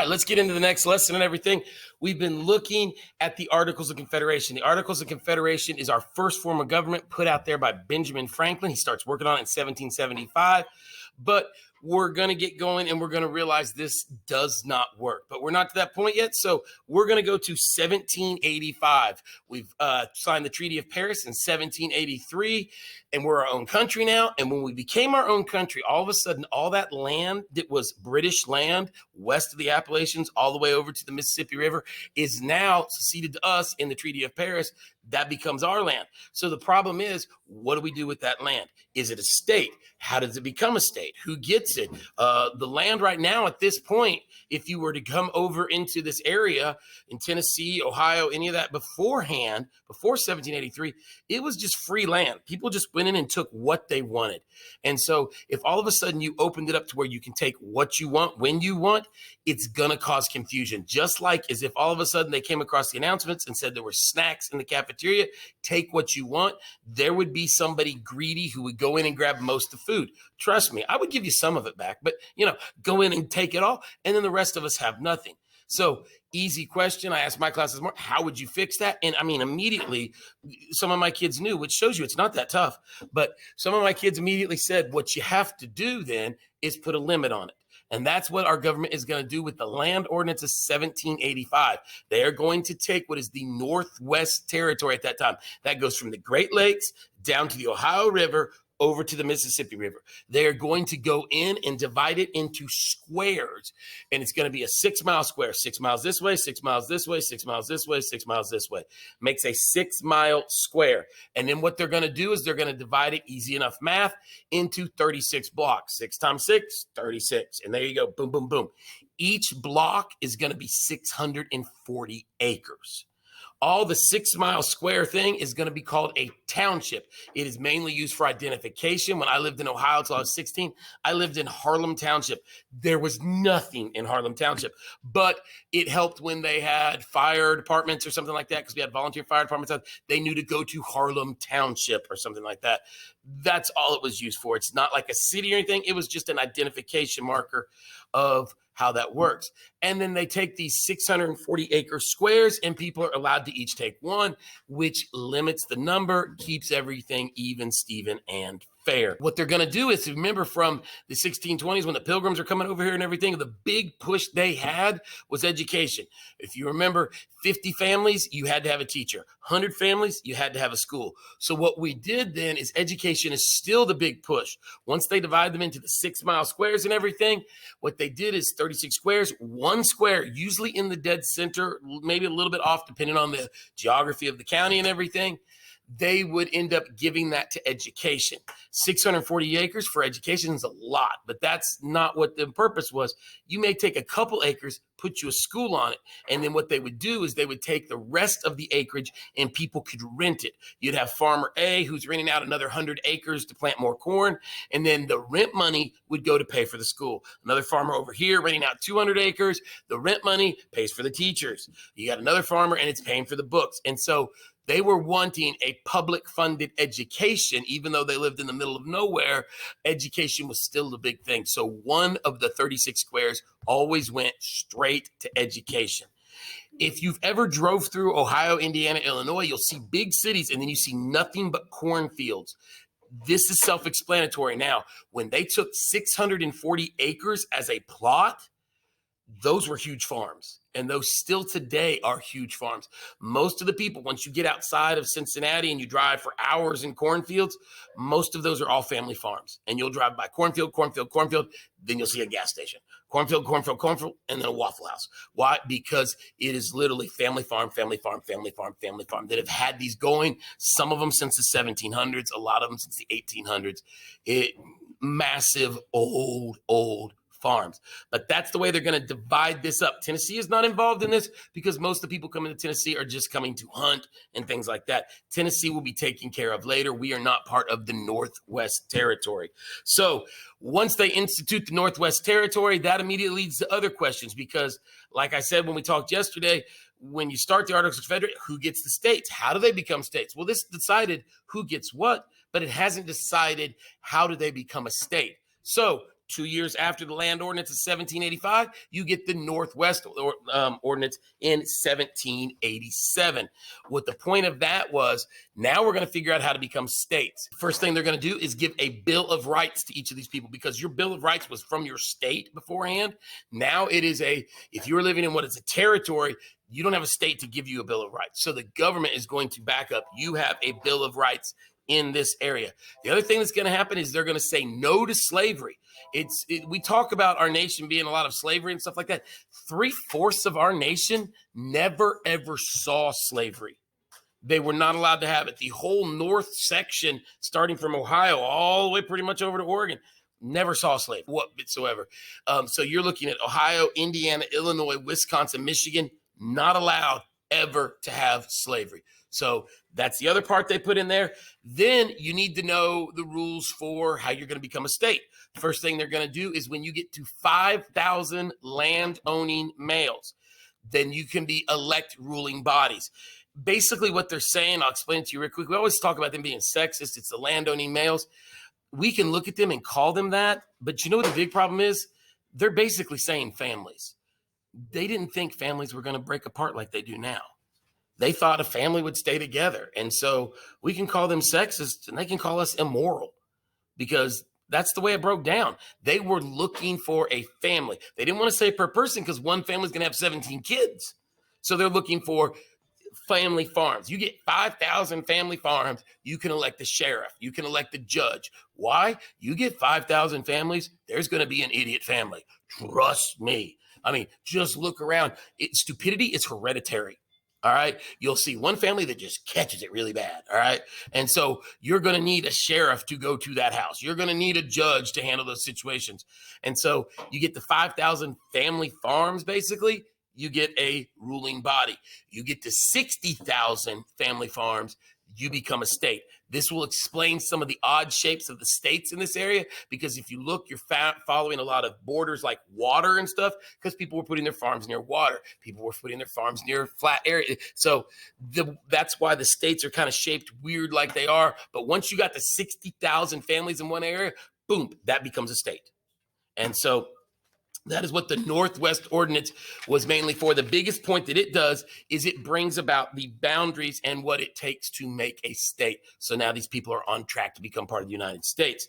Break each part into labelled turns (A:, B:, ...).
A: right, let's get into the next lesson and everything. We've been looking at the Articles of Confederation. The Articles of Confederation is our first form of government put out there by Benjamin Franklin. He starts working on it in 1775. But we're going to get going and we're going to realize this does not work. But we're not to that point yet. So we're going to go to 1785. We've signed the Treaty of Paris in 1783, and we're our own country now. And when we became our own country, all of a sudden, all that land that was British land west of the Appalachians all the way over to the Mississippi River is now ceded to us in the Treaty of Paris. That becomes our land. So the problem is, what do we do with that land? Is it a state? How does it become a state? Who gets it? The land right now at this point, if you were to come over into this area in Tennessee, Ohio, any of that beforehand, before 1783, it was just free land. People just went in and took what they wanted. And so if all of a sudden you opened it up to where you can take what you want, when you want, it's going to cause confusion. Just like as if all of a sudden they came across the announcements and said there were snacks in the cafeteria, take what you want, there would be somebody greedy who would go in and grab most of the food. Trust me, I would give you some of it back, but go in and take it all, and then the rest of us have nothing. So easy question. I asked my classes more, how would you fix that? And I mean, immediately, some of my kids knew, which shows you it's not that tough. But some of my kids immediately said, what you have to do then is put a limit on it. And that's what our government is going to do with the Land Ordinance of 1785. They are going to take what is the Northwest Territory at that time. That goes from the Great Lakes down to the Ohio River, over to the Mississippi River. They are going to go in and divide it into squares. And it's going to be a 6-mile square, 6 miles this way, 6 miles this way, 6 miles this way, 6 miles this way. Makes a 6-mile square. And then what they're going to do is they're going to divide it, easy enough math, into 36 blocks. 6 times 6, 36. And there you go. Boom, boom, boom. Each block is going to be 640 acres. All the 6-mile square thing is going to be called a township. It is mainly used for identification. When I lived in Ohio until I was 16, I lived in Harlem Township. There was nothing in Harlem Township, but it helped when they had fire departments or something like that, because we had volunteer fire departments. They knew to go to Harlem Township or something like that. That's all it was used for. It's not like a city or anything. It was just an identification marker of how that works. And then they take these 640 acre squares and people are allowed to each take one, which limits the number, keeps everything even, Steven, and fair. What they're going to do is, remember from the 1620s when the Pilgrims are coming over here and everything, the big push they had was education. If you remember, 50 families, you had to have a teacher. 100 families, you had to have a school. So what we did then is education is still the big push. Once they divide them into the 6-mile squares and everything, what they did is 36 squares, one square, usually in the dead center, maybe a little bit off depending on the geography of the county and everything. They would end up giving that to education. 640 acres for education is a lot, but that's not what the purpose was. You may take a couple acres, put you a school on it, and then what they would do is they would take the rest of the acreage and people could rent it. You'd have farmer A who's renting out another 100 acres to plant more corn, and then the rent money would go to pay for the school. Another farmer over here renting out 200 acres, the rent money pays for the teachers. You got another farmer and it's paying for the books. And so they were wanting a public funded education, even though they lived in the middle of nowhere. Education was still the big thing. So one of the 36 squares always went straight to education. If you've ever drove through Ohio, Indiana, Illinois, you'll see big cities and then you see nothing but cornfields. This is self-explanatory. Now, when they took 640 acres as a plot, those were huge farms. And those still today are huge farms. Most of the people, once you get outside of Cincinnati and you drive for hours in cornfields, most of those are all family farms. And you'll drive by cornfield, cornfield, cornfield, then you'll see a gas station. Cornfield, cornfield, cornfield, and then a Waffle House. Why? Because it is literally family farm, family farm, family farm, family farm that have had these going, some of them since the 1700s, a lot of them since the 1800s. Massive, old farms. But that's the way they're going to divide this up. Tennessee is not involved in this because most of the people coming to Tennessee are just coming to hunt and things like that. Tennessee will be taken care of later. We are not part of the Northwest Territory. So once they institute the Northwest Territory, that immediately leads to other questions because, like I said when we talked yesterday, when you start the Articles of Confederation, who gets the states? How do they become states? Well, this decided who gets what, but it hasn't decided how do they become a state. So 2 years after the land ordinance of 1785, you get the Northwest ordinance in 1787. What the point of that was, now we're going to figure out how to become states. First thing they're going to do is give a Bill of Rights to each of these people, because your Bill of Rights was from your state beforehand. Now it is if you're living in what is a territory, you don't have a state to give you a Bill of Rights. So the government is going to back up. You have a Bill of Rights in this area. The other thing that's going to happen is they're going to say no to slavery. We talk about our nation being a lot of slavery and stuff like that. 3/4 of our nation never, ever saw slavery. They were not allowed to have it. The whole north section, starting from Ohio all the way pretty much over to Oregon, never saw slavery whatsoever. So you're looking at Ohio, Indiana, Illinois, Wisconsin, Michigan, not allowed ever to have slavery. So that's the other part they put in there. Then you need to know the rules for how you're going to become a state. First thing they're going to do is when you get to 5,000 land-owning males, then you can elect ruling bodies. Basically what they're saying, I'll explain it to you real quick. We always talk about them being sexist. It's the land-owning males. We can look at them and call them that, but you know what the big problem is? They're basically saying families. They didn't think families were going to break apart like they do now. They thought a family would stay together. And so we can call them sexist and they can call us immoral, because that's the way it broke down. They were looking for a family. They didn't want to say per person, because one family's going to have 17 kids. So they're looking for family farms. You get 5,000 family farms, you can elect the sheriff, you can elect the judge. Why? You get 5,000 families, there's going to be an idiot family. Trust me. I mean, just look around. Stupidity is hereditary. All right. You'll see one family that just catches it really bad. All right. And so you're going to need a sheriff to go to that house. You're going to need a judge to handle those situations. And so you get the 5,000 family farms, basically, you get a ruling body. You get to 60,000 family farms, you become a state. This will explain some of the odd shapes of the states in this area, because if you look, you're following a lot of borders like water and stuff, because people were putting their farms near water. People were putting their farms near flat area. So that's why the states are kind of shaped weird like they are. But once you got the 60,000 families in one area, boom, that becomes a state. And so that is what the Northwest Ordinance was mainly for. The biggest point that it does is it brings about the boundaries and what it takes to make a state. So now these people are on track to become part of the United States.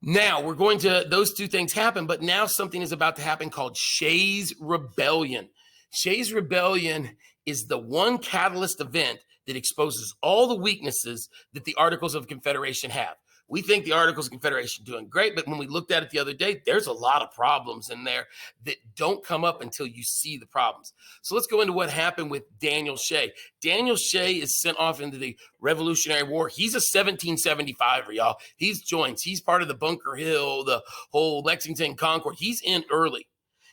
A: Now those two things happen, but now something is about to happen called Shays' Rebellion. Shays' Rebellion is the one catalyst event that exposes all the weaknesses that the Articles of Confederation have. We think the Articles of Confederation are doing great, but when we looked at it the other day, there's a lot of problems in there that don't come up until you see the problems. So let's go into what happened with Daniel Shay. Daniel Shay is sent off into the Revolutionary War. He's a 1775er, y'all. He's part of the Bunker Hill, the whole Lexington Concord. He's in early.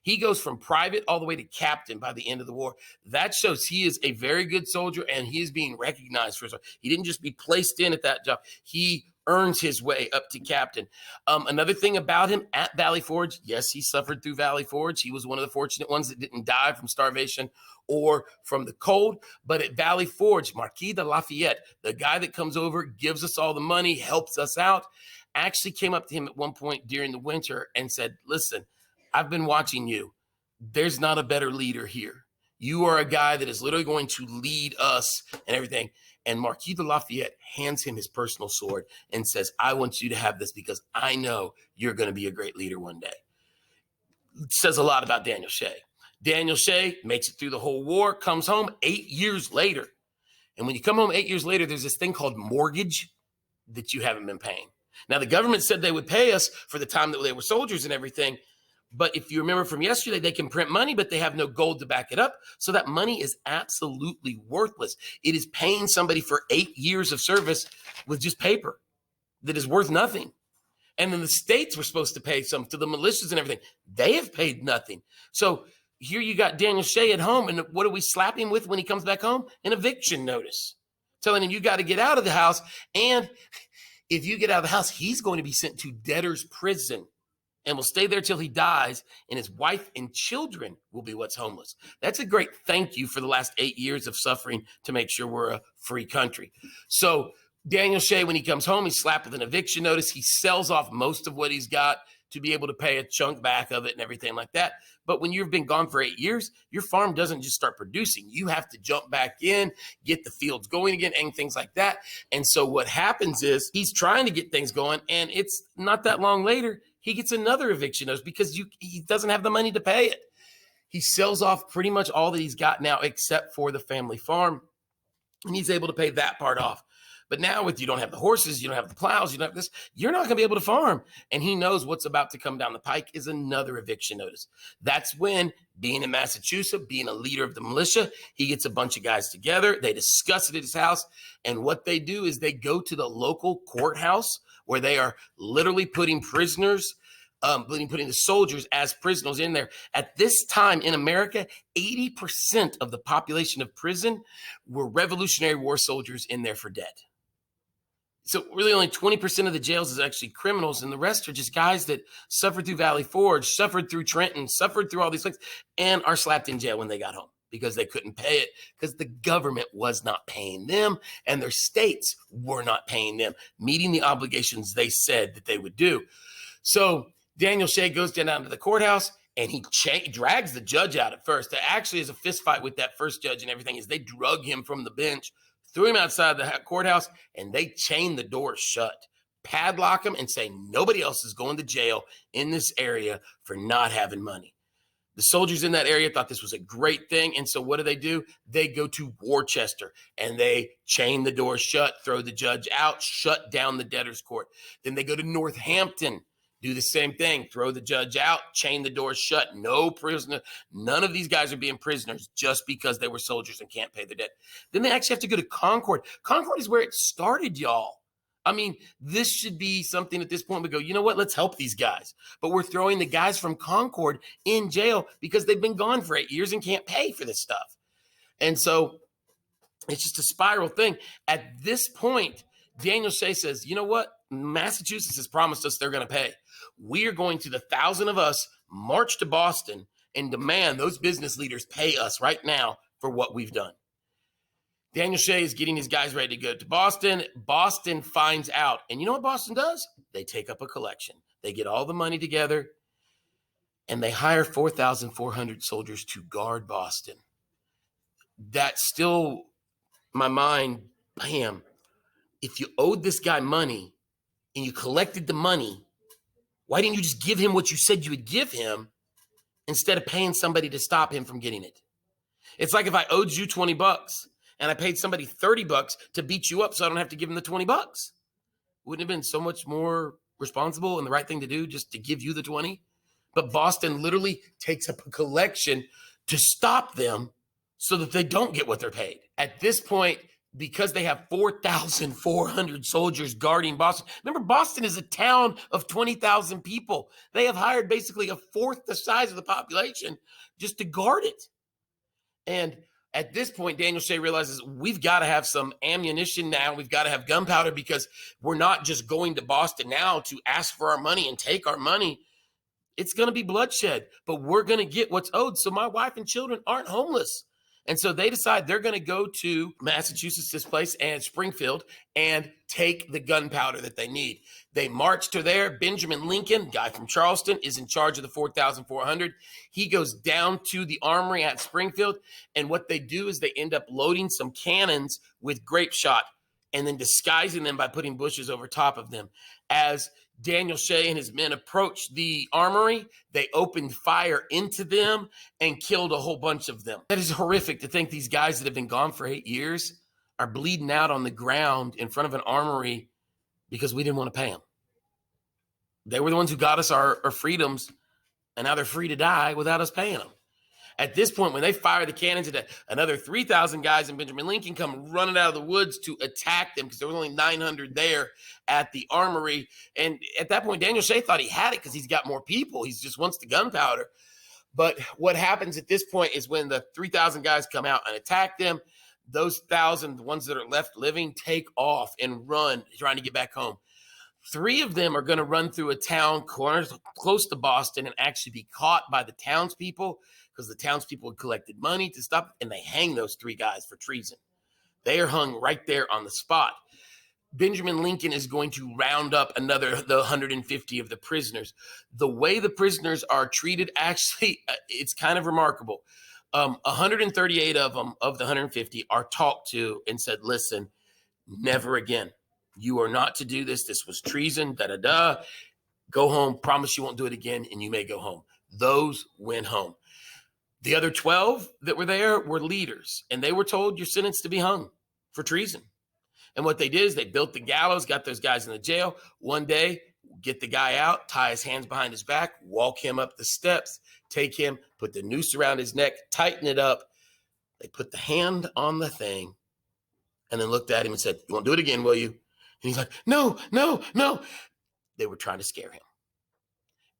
A: He goes from private all the way to captain by the end of the war. That shows he is a very good soldier, and he is being recognized for his. He didn't just be placed in at that job. He earns his way up to captain. Another thing about him at Valley Forge, yes, he suffered through Valley Forge. He was one of the fortunate ones that didn't die from starvation or from the cold. But at Valley Forge, Marquis de Lafayette, the guy that comes over, gives us all the money, helps us out, actually came up to him at one point during the winter and said, listen, I've been watching you. There's not a better leader here. You are a guy that is literally going to lead us and everything. And Marquis de Lafayette hands him his personal sword and says, I want you to have this because I know you're going to be a great leader one day. It says a lot about Daniel Shay. Daniel Shay makes it through the whole war, comes home 8 years later. And when you come home 8 years later, there's this thing called mortgage that you haven't been paying. Now, the government said they would pay us for the time that they were soldiers and everything. But if you remember from yesterday, they can print money, but they have no gold to back it up. So that money is absolutely worthless. It is paying somebody for 8 years of service with just paper that is worth nothing. And then the states were supposed to pay some to the militias and everything. They have paid nothing. So here you got Daniel Shay at home. And what do we slap him with when he comes back home? An eviction notice telling him you got to get out of the house. And if you get out of the house, he's going to be sent to debtor's prison and will stay there till he dies, and his wife and children will be what's homeless. That's a great thank you for the last 8 years of suffering to make sure we're a free country. So Daniel Shay, when he comes home, he's slapped with an eviction notice. He sells off most of what he's got to be able to pay a chunk back of it and everything like that. But when you've been gone for 8 years, your farm doesn't just start producing. You have to jump back in, get the fields going again, and things like that. And so what happens is he's trying to get things going, and it's not that long later, he gets another eviction notice because he doesn't have the money to pay it. He sells off pretty much all that he's got now except for the family farm, and he's able to pay that part off. But now with you don't have the horses, you don't have the plows, you don't have this, you're not going to be able to farm. And he knows what's about to come down the pike is another eviction notice. That's when, being in Massachusetts, being a leader of the militia, he gets a bunch of guys together. They discuss it at his house. And what they do is they go to the local courthouse where they are literally putting prisoners, putting the soldiers as prisoners in there. At this time in America, 80% of the population of prison were Revolutionary War soldiers in there for dead. So really only 20% of the jails is actually criminals, and the rest are just guys that suffered through Valley Forge, suffered through Trenton, suffered through all these things, and are slapped in jail when they got home because they couldn't pay it because the government was not paying them and their states were not paying them, meeting the obligations they said that they would do. So Daniel Shea goes down to the courthouse and he drags the judge out at first. There actually is a fist fight with that first judge and everything as they drug him from the bench, threw him outside the courthouse, and they chain the doors shut, padlock him, and say nobody else is going to jail in this area for not having money. The soldiers in that area thought this was a great thing, and so what do? They go to Worcester, and they chain the doors shut, throw the judge out, shut down the debtor's court. Then they go to Northampton, do the same thing, throw the judge out, chain the doors shut, no prisoner. None of these guys are being prisoners just because they were soldiers and can't pay their debt. Then they actually have to go to Concord. Concord is where it started, y'all. I mean, this should be something at this point we go, you know what, let's help these guys. But we're throwing the guys from Concord in jail because they've been gone for 8 years and can't pay for this stuff. And so it's just a spiral thing. At this point, Daniel Shea says, you know what? Massachusetts has promised us they're going to pay. We are going to, the 1,000 of us, march to Boston and demand those business leaders pay us right now for what we've done. Daniel Shea is getting his guys ready to go to Boston. Boston finds out. And you know what Boston does? They take up a collection. They get all the money together and they hire 4,400 soldiers to guard Boston. That's still my mind, bam. If you owed this guy money and you collected the money, why didn't you just give him what you said you would give him instead of paying somebody to stop him from getting it? It's like if I owed you $20 and I paid somebody $30 to beat you up so I don't have to give him the $20. Wouldn't it have been so much more responsible and the right thing to do just to give you the 20? But Boston literally takes up a collection to stop them so that they don't get what they're paid. At this point, because they have 4,400 soldiers guarding Boston. Remember, Boston is a town of 20,000 people. They have hired basically a fourth the size of the population just to guard it. And at this point, Daniel Shea realizes we've got to have some ammunition now. We've got to have gunpowder because we're not just going to Boston now to ask for our money and take our money. It's going to be bloodshed, but we're going to get what's owed so my wife and children aren't homeless. And so they decide they're going to go to Massachusetts, this place, and Springfield, and take the gunpowder that they need. They march to there. Benjamin Lincoln, guy from Charleston, is in charge of the 4,400. He goes down to the armory at Springfield, and what they do is they end up loading some cannons with grape shot and then disguising them by putting bushes over top of them. As Daniel Shea and his men approached the armory, they opened fire into them and killed a whole bunch of them. That is horrific to think these guys that have been gone for 8 years are bleeding out on the ground in front of an armory because we didn't want to pay them. They were the ones who got us our freedoms, and now they're free to die without us paying them. At this point, when they fire the cannons, another 3,000 guys in Benjamin Lincoln come running out of the woods to attack them because there was only 900 there at the armory. And at that point, Daniel Shea thought he had it because he's got more people. He just wants the gunpowder. But what happens at this point is when the 3,000 guys come out and attack them, those 1,000, the ones that are left living, take off and run, trying to get back home. 3 of them are going to run through a town close to Boston and actually be caught by the townspeople because the townspeople had collected money to stop, and they hang those 3 guys for treason. They are hung right there on the spot. Benjamin Lincoln is going to round up the 150 of the prisoners. The way the prisoners are treated, actually, it's kind of remarkable. 138 of them, of the 150, are talked to and said, listen, never again. You are not to do this. This was treason, da-da-da. Go home. Promise you won't do it again, and you may go home. Those went home. The other 12 that were there were leaders, and they were told you're sentenced to be hung for treason. And what they did is they built the gallows, got those guys in the jail. One day, get the guy out, tie his hands behind his back, walk him up the steps, take him, put the noose around his neck, tighten it up. They put the hand on the thing and then looked at him and said, you won't do it again, will you? And he's like, no, no, no. They were trying to scare him.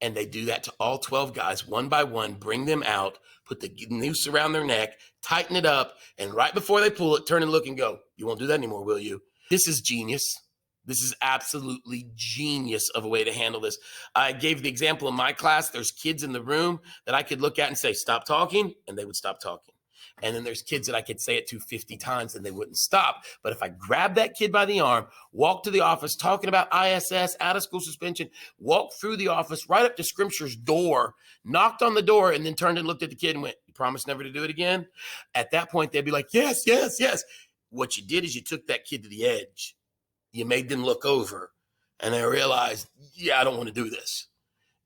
A: And they do that to all 12 guys, one by one, bring them out, put the noose around their neck, tighten it up, and right before they pull it, turn and look and go, you won't do that anymore, will you? This is genius. This is absolutely genius of a way to handle this. I gave the example in my class. There's kids in the room that I could look at and say, stop talking, and they would stop talking. And then there's kids that I could say it to 50 times and they wouldn't stop. But if I grab that kid by the arm, walk to the office talking about ISS, out of school suspension, walk through the office, right up to Scrimshire's door, knocked on the door, and then turned and looked at the kid and went, you promise never to do it again? At that point, they'd be like, yes, yes, yes. What you did is you took that kid to the edge. You made them look over and they realized, yeah, I don't want to do this.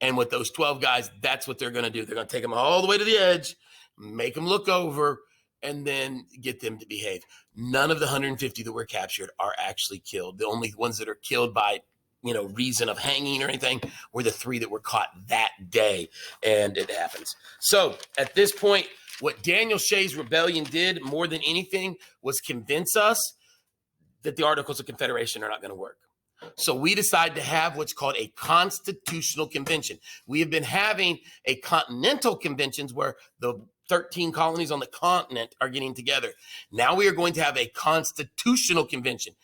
A: And with those 12 guys, that's what they're going to do. They're going to take them all the way to the edge, make them look over, and then get them to behave. None of the 150 that were captured are actually killed. The only ones that are killed by, reason of hanging or anything were the 3 that were caught that day. And it happens. So at this point, what Daniel Shays' rebellion did more than anything was convince us that the Articles of Confederation are not going to work. So we decided to have what's called a constitutional convention. We have been having a continental conventions where the 13 colonies on the continent are getting together. Now we are going to have a constitutional convention.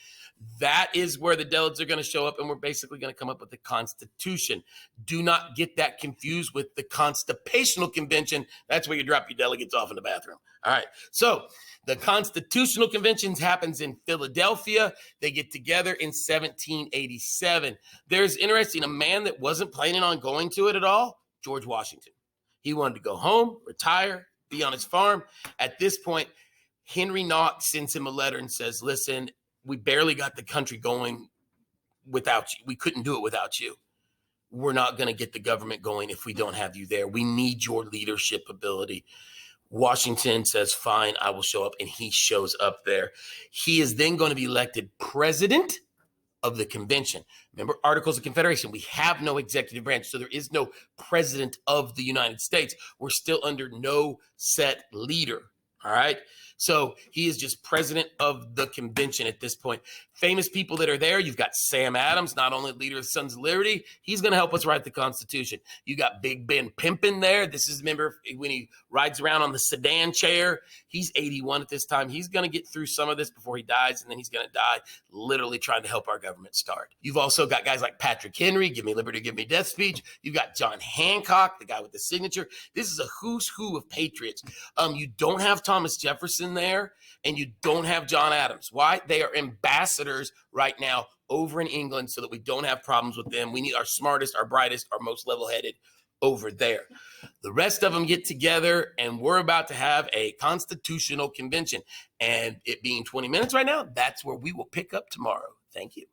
A: That is where the delegates are going to show up, and we're basically going to come up with the Constitution. Do not get that confused with the Constipational Convention. That's where you drop your delegates off in the bathroom. All right. So the Constitutional Conventions happens in Philadelphia. They get together in 1787. There's interesting, a man that wasn't planning on going to it at all, George Washington. He wanted to go home, retire, be on his farm. At this point, Henry Knox sends him a letter and says, listen, we barely got the country going without you. We couldn't do it without you. We're not going to get the government going if we don't have you there. We need your leadership ability. Washington says, fine, I will show up. And he shows up there. He is then going to be elected president of the convention. Remember, Articles of Confederation, we have no executive branch, so there is no president of the United States. We're still under no set leader, all right? So he is just president of the convention at this point. Famous people that are there, you've got Sam Adams, not only leader of Sons of Liberty, he's going to help us write the Constitution. You got Big Ben Pimpin there. This is, remember, when he rides around on the sedan chair. He's 81 at this time. He's going to get through some of this before he dies, and then he's going to die literally trying to help our government start. You've also got guys like Patrick Henry, Give Me Liberty, Give Me Death speech. You've got John Hancock, the guy with the signature. This is a who's who of patriots. You don't have Thomas Jefferson there, and you don't have John Adams. Why? They are ambassadors right now over in England so that we don't have problems with them. We need our smartest, our brightest, our most level-headed over there. The rest of them get together, and we're about to have a constitutional convention. And it being 20 minutes right now, that's where we will pick up tomorrow. Thank you.